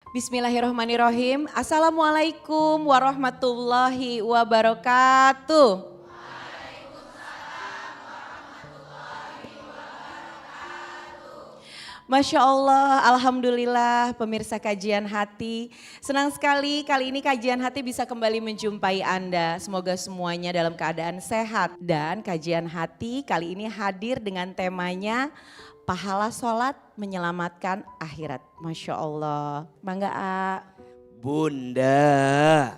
Bismillahirrahmanirrahim. Assalamualaikum warahmatullahi wabarakatuh. Masya Allah, Alhamdulillah pemirsa kajian hati. Senang sekali kali ini kajian hati bisa kembali menjumpai Anda. Semoga semuanya dalam keadaan sehat. Dan kajian hati kali ini hadir dengan temanya pahala sholat menyelamatkan akhirat. Masya Allah. Bangga A. Bunda,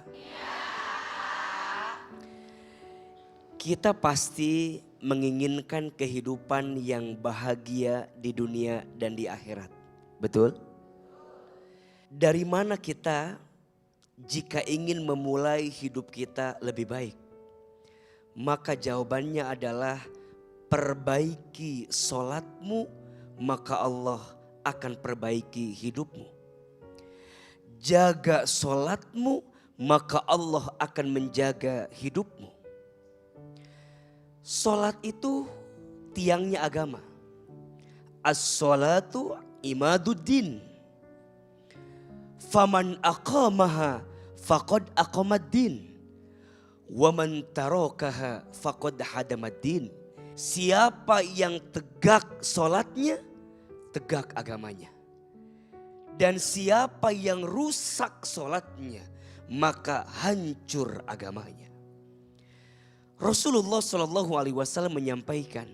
kita pasti menginginkan kehidupan yang bahagia di dunia dan di akhirat. Betul? Dari mana kita jika ingin memulai hidup kita lebih baik? Maka jawabannya adalah perbaiki sholatmu, maka Allah akan perbaiki hidupmu. Jaga sholatmu, maka Allah akan menjaga hidupmu. Sholat itu tiangnya agama. As-sholatu imaduddin. Faman aqamaha faqad aqamaddin. Waman tarakaha faqad hadamaddin. Siapa yang tegak sholatnya, tegak agamanya. Dan siapa yang rusak sholatnya, maka hancur agamanya. Rasulullah SAW menyampaikan,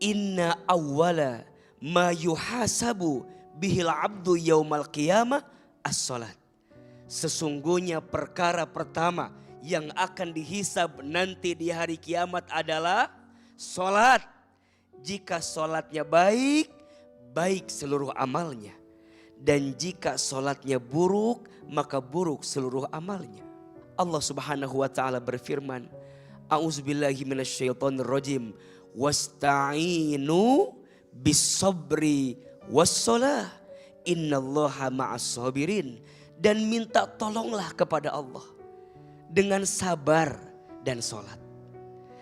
Inna awwala ma yuhasabu bihil abdu yaumal qiyamah as-salat. Sesungguhnya perkara pertama yang akan dihisab nanti di hari kiamat adalah salat. Jika salatnya baik, baik seluruh amalnya. Dan jika salatnya buruk, maka buruk seluruh amalnya. Allah Subhanahu wa taala berfirman, A'udzubillahi minasyaitonirrajim. Wasta'inu bis-sabri was-shalah. Innallaha ma'as-sabirin. Dan minta tolonglah kepada Allah dengan sabar dan salat.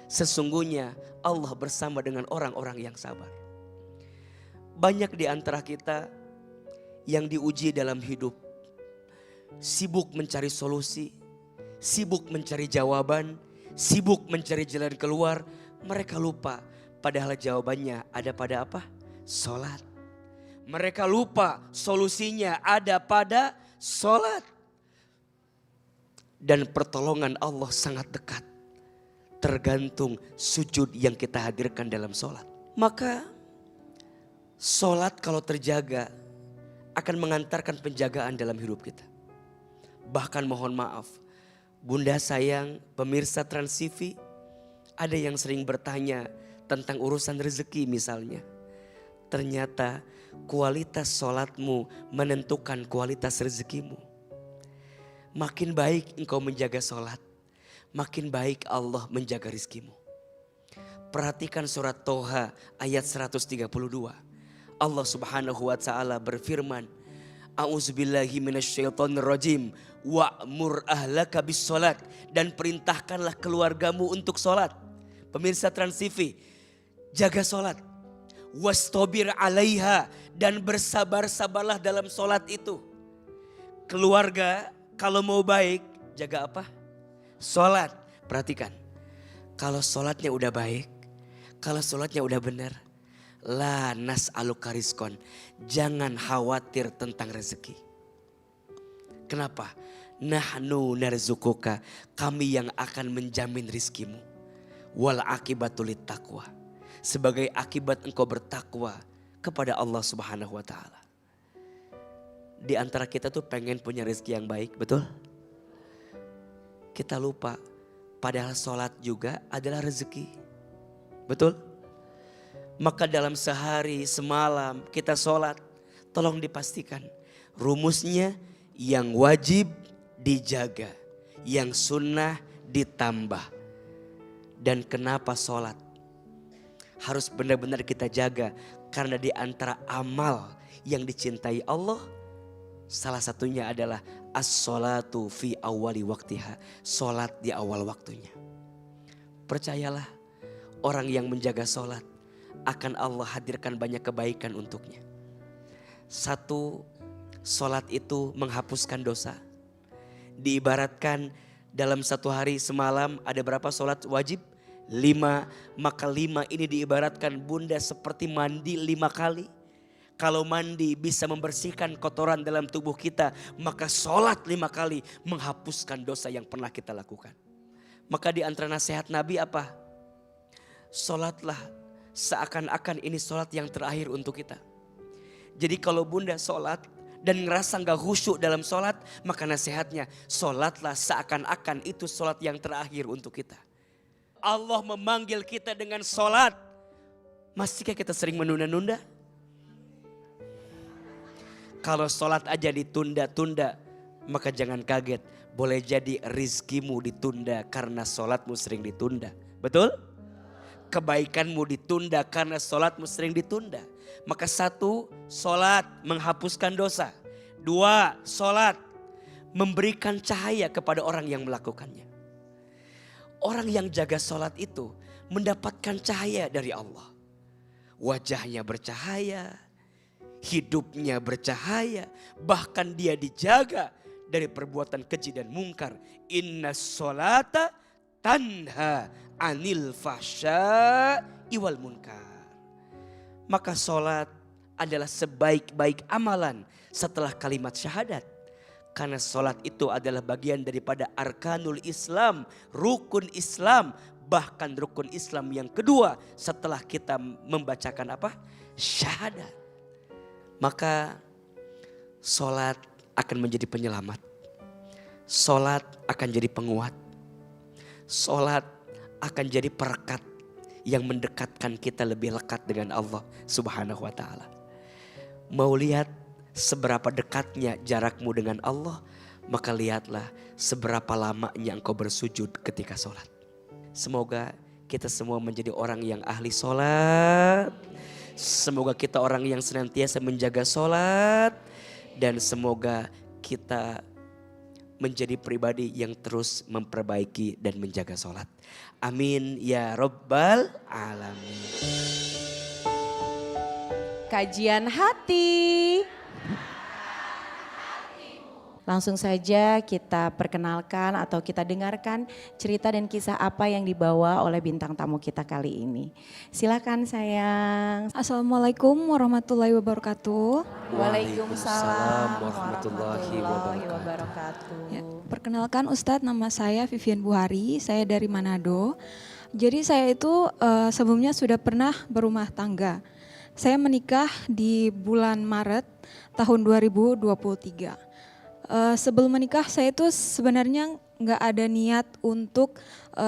Sesungguhnya Allah bersama dengan orang-orang yang sabar. Banyak di antara kita yang diuji dalam hidup, sibuk mencari solusi, sibuk mencari jawaban, sibuk mencari jalan keluar. Mereka lupa padahal jawabannya ada pada apa? Salat. Mereka lupa solusinya ada pada salat. Dan pertolongan Allah sangat dekat, tergantung sujud yang kita hadirkan dalam salat. Maka salat kalau terjaga akan mengantarkan penjagaan dalam hidup kita. Bahkan mohon maaf, Bunda sayang, pemirsa Trans TV, ada yang sering bertanya tentang urusan rezeki misalnya. Ternyata kualitas sholatmu menentukan kualitas rezekimu. Makin baik engkau menjaga sholat, makin baik Allah menjaga rizkimu. Perhatikan surat Toha ayat 132. Allah Subhanahu wa taala berfirman, A'udzubillahi minasyaitonirrajim. Wa'mur ahlaka bis-shalat. Dan perintahkanlah keluargamu untuk sholat. Pemirsa Trans TV, jaga sholat. Wastabir alaiha. Dan bersabar-sabarlah dalam sholat itu. Keluarga kalau mau baik, jaga apa? Sholat. Perhatikan, kalau sholatnya udah baik, kalau sholatnya udah benar, la nas'aluka rizqan. Jangan khawatir tentang rezeki. Kenapa? Nahnu narzukuka. Kami yang akan menjamin rizkimu. Wal akibatul taqwa. Sebagai akibat engkau bertakwa kepada Allah Subhanahu wa taala. Di antara kita tuh pengen punya rezeki yang baik, betul? Kita lupa padahal sholat juga adalah rezeki. Betul? Maka dalam sehari semalam kita sholat, tolong dipastikan rumusnya yang wajib dijaga, yang sunnah ditambah. Dan kenapa sholat harus benar-benar kita jaga? Karena di antara amal yang dicintai Allah, salah satunya adalah as-sholatu fi awali waktiha. Sholat di awal waktunya. Percayalah, orang yang menjaga sholat akan Allah hadirkan banyak kebaikan untuknya. Satu, Sholat itu menghapuskan dosa. Diibaratkan dalam satu hari semalam ada berapa sholat wajib? 5. Maka 5 ini diibaratkan bunda seperti mandi 5 kali. Kalau mandi bisa membersihkan kotoran dalam tubuh kita, maka sholat 5 kali menghapuskan dosa yang pernah kita lakukan. Maka di antara nasihat Nabi apa? Sholatlah seakan-akan ini sholat yang terakhir untuk kita. Jadi kalau bunda sholat dan ngerasa gak khusyuk dalam sholat, maka nasihatnya sholatlah seakan-akan itu sholat yang terakhir untuk kita. Allah memanggil kita dengan sholat. Masihkah kita sering menunda-nunda? Kalau sholat aja ditunda-tunda, maka jangan kaget. Boleh jadi rizkimu ditunda karena sholatmu sering ditunda. Betul? Kebaikanmu ditunda karena sholatmu sering ditunda. Maka 1, sholat menghapuskan dosa. 2, sholat memberikan cahaya kepada orang yang melakukannya. Orang yang jaga sholat itu mendapatkan cahaya dari Allah. Wajahnya bercahaya, hidupnya bercahaya, bahkan dia dijaga dari perbuatan keji dan mungkar. Inna sholata tanha anil fahsya'i wal munkar. Maka sholat adalah sebaik-baik amalan setelah kalimat syahadat. Karena sholat itu adalah bagian daripada arkanul Islam, rukun Islam. Bahkan rukun Islam yang kedua setelah kita membacakan apa? Syahadat. Maka sholat akan menjadi penyelamat. Sholat akan jadi penguat. Sholat akan jadi perekat yang mendekatkan kita lebih lekat dengan Allah Subhanahu wa ta'ala. Mau lihat seberapa dekatnya jarakmu dengan Allah, maka lihatlah seberapa lamanya engkau bersujud ketika sholat. Semoga kita semua menjadi orang yang ahli sholat. Semoga kita orang yang senantiasa menjaga sholat. Dan semoga kita menjadi pribadi yang terus memperbaiki dan menjaga sholat. Amin ya Rabbal Alamin. Kajian hati. Langsung saja kita perkenalkan atau kita dengarkan cerita dan kisah apa yang dibawa oleh bintang tamu kita kali ini. Silakan sayang. Assalamualaikum warahmatullahi wabarakatuh. Waalaikumsalam warahmatullahi wabarakatuh. Ya, perkenalkan Ustadz, nama saya Vivian Buhari, saya dari Manado. Jadi saya itu sebelumnya sudah pernah berumah tangga. Saya menikah di bulan Maret tahun 2023. Sebelum menikah saya itu sebenarnya nggak ada niat untuk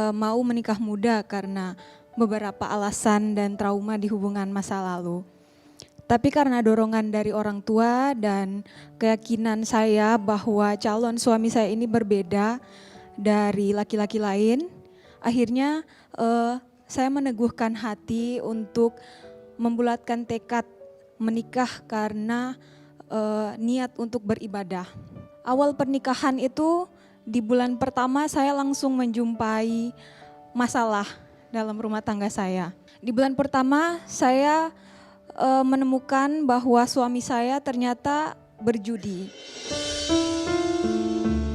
mau menikah muda karena beberapa alasan dan trauma di hubungan masa lalu. Tapi karena dorongan dari orang tua dan keyakinan saya bahwa calon suami saya ini berbeda dari laki-laki lain, akhirnya saya meneguhkan hati untuk membulatkan tekad menikah karena niat untuk beribadah. Awal pernikahan itu di bulan pertama saya langsung menjumpai masalah dalam rumah tangga saya. Di bulan pertama saya menemukan bahwa suami saya ternyata berjudi.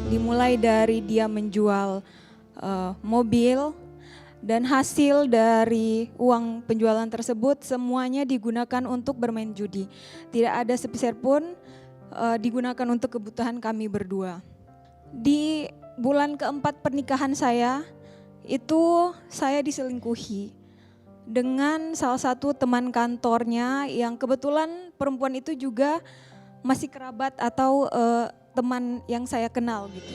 Dimulai dari dia menjual mobil dan hasil dari uang penjualan tersebut semuanya digunakan untuk bermain judi. Tidak ada sepeser pun digunakan untuk kebutuhan kami berdua. Di bulan keempat pernikahan saya, itu saya diselingkuhi dengan salah satu teman kantornya yang kebetulan perempuan itu juga masih kerabat atau teman yang saya kenal gitu.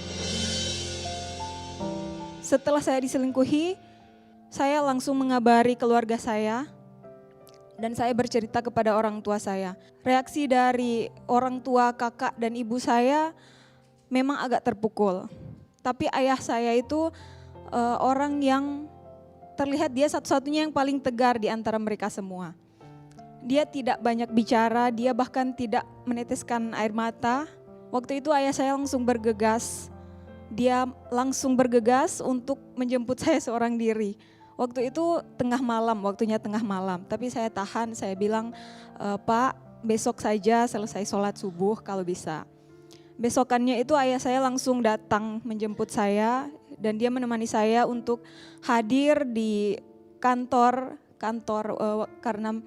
Setelah saya diselingkuhi, saya langsung mengabari keluarga saya. Dan saya bercerita kepada orang tua saya. Reaksi dari orang tua, kakak dan ibu saya memang agak terpukul. Tapi ayah saya itu orang yang terlihat dia satu-satunya yang paling tegar di antara mereka semua. Dia tidak banyak bicara, dia bahkan tidak meneteskan air mata. Waktu itu ayah saya langsung bergegas. Dia langsung bergegas untuk menjemput saya seorang diri. Waktu itu tengah malam, waktunya tengah malam. Tapi saya tahan, saya bilang, Pak, besok saja selesai sholat subuh kalau bisa. Besokannya itu ayah saya langsung datang menjemput saya dan dia menemani saya untuk hadir di kantor karena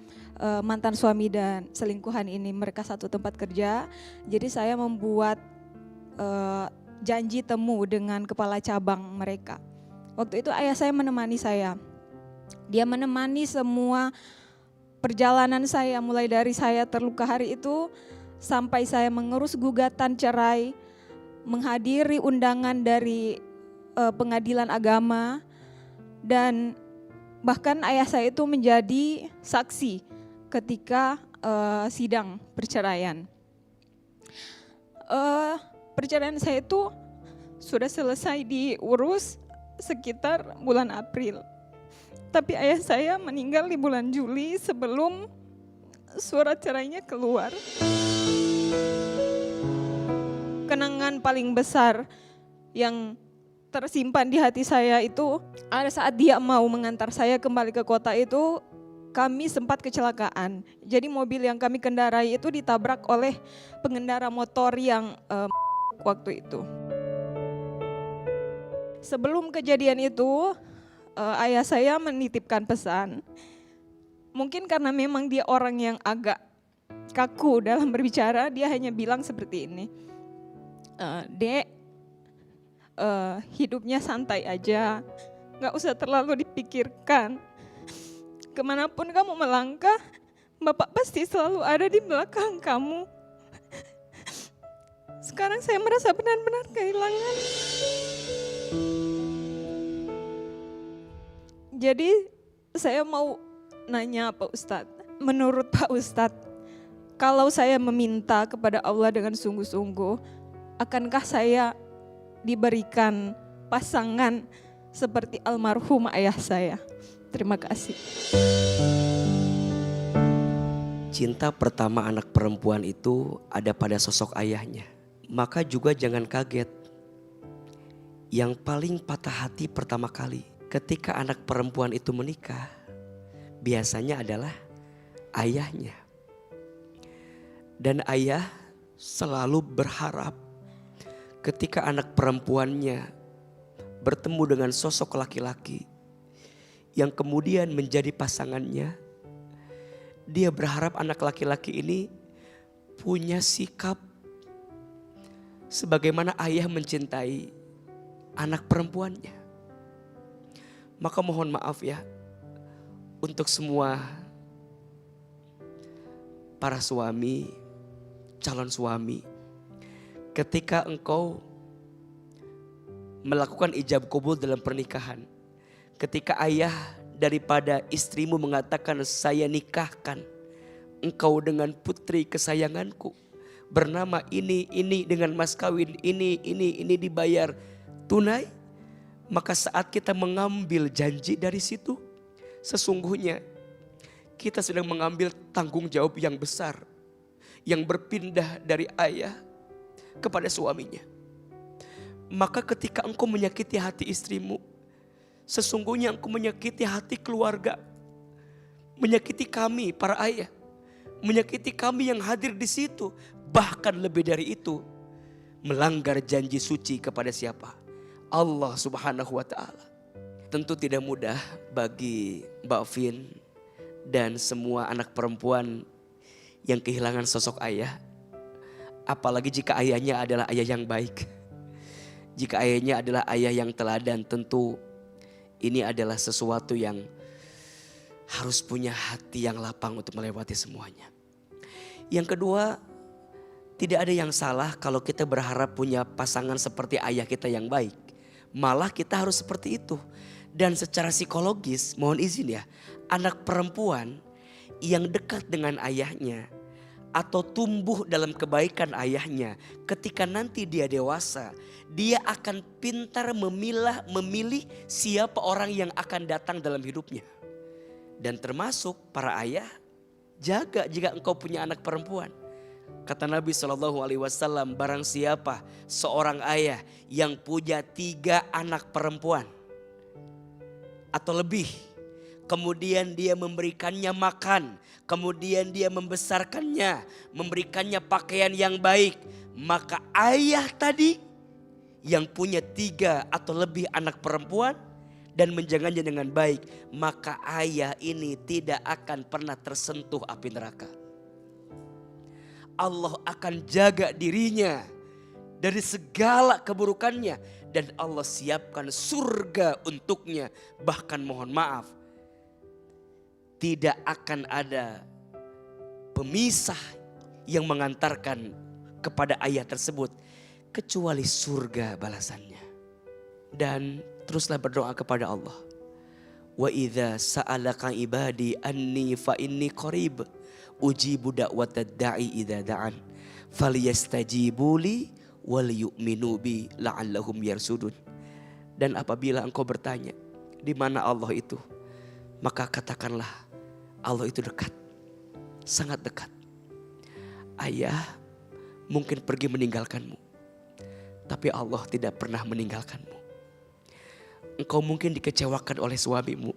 mantan suami dan selingkuhan ini mereka satu tempat kerja. Jadi saya membuat janji temu dengan kepala cabang mereka. Waktu itu ayah saya menemani saya. Dia menemani semua perjalanan saya mulai dari saya terluka hari itu sampai saya mengurus gugatan cerai, menghadiri undangan dari pengadilan agama, dan bahkan ayah saya itu menjadi saksi ketika sidang perceraian. Perceraian saya itu sudah selesai diurus sekitar bulan April. Tapi ayah saya meninggal di bulan Juli sebelum surat cerainya keluar. Kenangan paling besar yang tersimpan di hati saya itu ada saat dia mau mengantar saya kembali ke kota itu, kami sempat kecelakaan. Jadi mobil yang kami kendarai itu ditabrak oleh pengendara motor yang waktu itu. Sebelum kejadian itu, ayah saya menitipkan pesan. Mungkin karena memang dia orang yang agak kaku dalam berbicara, dia hanya bilang seperti ini. Dek, hidupnya santai aja, gak usah terlalu dipikirkan. Kemanapun kamu melangkah, Bapak pasti selalu ada di belakang kamu. Sekarang saya merasa benar-benar kehilangan. Jadi saya mau nanya Pak Ustadz, menurut Pak Ustadz, kalau saya meminta kepada Allah dengan sungguh-sungguh, akankah saya diberikan pasangan seperti almarhum ayah saya? Terima kasih. Cinta pertama anak perempuan itu ada pada sosok ayahnya. Maka juga jangan kaget. Yang paling patah hati pertama kali ketika anak perempuan itu menikah, biasanya adalah ayahnya. Dan ayah selalu berharap ketika anak perempuannya bertemu dengan sosok laki-laki yang kemudian menjadi pasangannya, dia berharap anak laki-laki ini punya sikap sebagaimana ayah mencintai anak perempuannya. Maka mohon maaf ya untuk semua para suami, calon suami, ketika engkau melakukan ijab qabul dalam pernikahan, ketika ayah daripada istrimu mengatakan saya nikahkan engkau dengan putri kesayanganku bernama ini dengan mas kawin ini dibayar tunai, maka saat kita mengambil janji dari situ, sesungguhnya kita sedang mengambil tanggung jawab yang besar yang berpindah dari ayah kepada suaminya. Maka ketika engkau menyakiti hati istrimu, sesungguhnya engkau menyakiti hati keluarga, menyakiti kami para ayah, menyakiti kami yang hadir di situ. Bahkan lebih dari itu, melanggar janji suci kepada siapa? Allah Subhanahu wa Ta'ala. Tentu tidak mudah bagi Mbak Vin dan semua anak perempuan yang kehilangan sosok ayah. Apalagi jika ayahnya adalah ayah yang baik. Jika ayahnya adalah ayah yang teladan, tentu ini adalah sesuatu yang harus punya hati yang lapang untuk melewati semuanya. Yang kedua, tidak ada yang salah kalau kita berharap punya pasangan seperti ayah kita yang baik. Malah kita harus seperti itu. Dan secara psikologis, mohon izin ya, anak perempuan yang dekat dengan ayahnya atau tumbuh dalam kebaikan ayahnya, ketika nanti dia dewasa, dia akan pintar memilih siapa orang yang akan datang dalam hidupnya. Dan termasuk para ayah, jaga jika engkau punya anak perempuan. Kata Nabi SAW, barang siapa seorang ayah yang punya 3 anak perempuan atau lebih, kemudian dia memberikannya makan, kemudian dia membesarkannya, memberikannya pakaian yang baik. Maka ayah tadi yang punya 3 atau lebih anak perempuan dan menjaganya dengan baik, maka ayah ini tidak akan pernah tersentuh api neraka. Allah akan jaga dirinya dari segala keburukannya dan Allah siapkan surga untuknya. Bahkan mohon maaf, tidak akan ada pemisah yang mengantarkan kepada ayah tersebut kecuali surga balasannya. Dan teruslah berdoa kepada Allah. Wa idza sa'alaka ibadi anni fa inni qarib ujibu da'watad da'i idza da'an falyastajibu li wal yu'minu bi la'allahum yarsudun. Dan apabila engkau bertanya di mana Allah itu, maka katakanlah Allah itu dekat, sangat dekat. Ayah mungkin pergi meninggalkanmu, tapi Allah tidak pernah meninggalkanmu. Engkau mungkin dikecewakan oleh suamimu,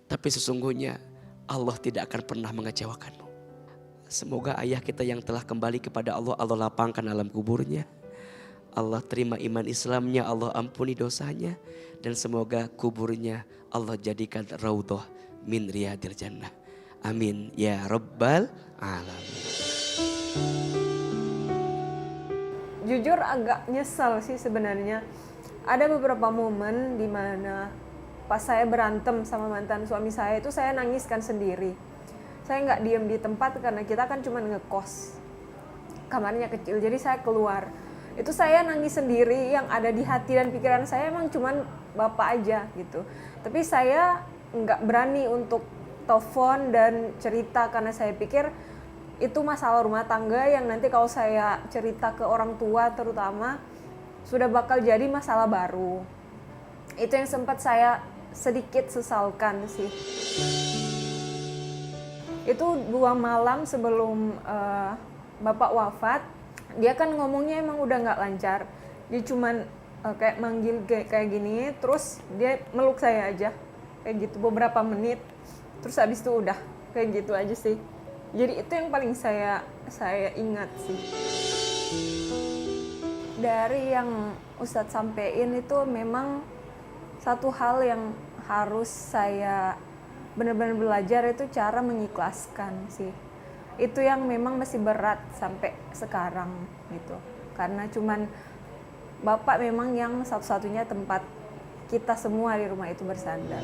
tapi sesungguhnya Allah tidak akan pernah mengecewakanmu. Semoga ayah kita yang telah kembali kepada Allah, Allah lapangkan alam kuburnya. Allah terima iman Islamnya, Allah ampuni dosanya. Dan semoga kuburnya Allah jadikan raudhah min riyadil jannah. Amin ya rabbal alamin. Jujur agak nyesel sih sebenarnya. Ada beberapa momen di mana pas saya berantem sama mantan suami saya itu saya nangiskan sendiri. Saya nggak diem di tempat karena kita kan cuma ngekos. Kamarnya kecil, jadi saya keluar. Itu saya nangis sendiri, yang ada di hati dan pikiran saya emang cuman bapak aja gitu. Tapi saya nggak berani untuk telepon dan cerita karena saya pikir itu masalah rumah tangga yang nanti kalau saya cerita ke orang tua terutama sudah bakal jadi masalah baru. Itu yang sempat saya sedikit sesalkan sih. Itu 2 malam sebelum bapak wafat, dia kan ngomongnya emang udah nggak lancar. Dia cuman kayak manggil kayak gini, terus dia meluk saya aja kayak gitu beberapa menit. Terus habis itu udah kayak gitu aja sih. Jadi itu yang paling saya ingat sih. Dari yang Ustadz sampein itu memang satu hal yang harus saya benar-benar belajar, itu cara mengikhlaskan sih. Itu yang memang masih berat sampai sekarang gitu. Karena cuman bapak memang yang satu-satunya tempat kita semua di rumah itu bersandar.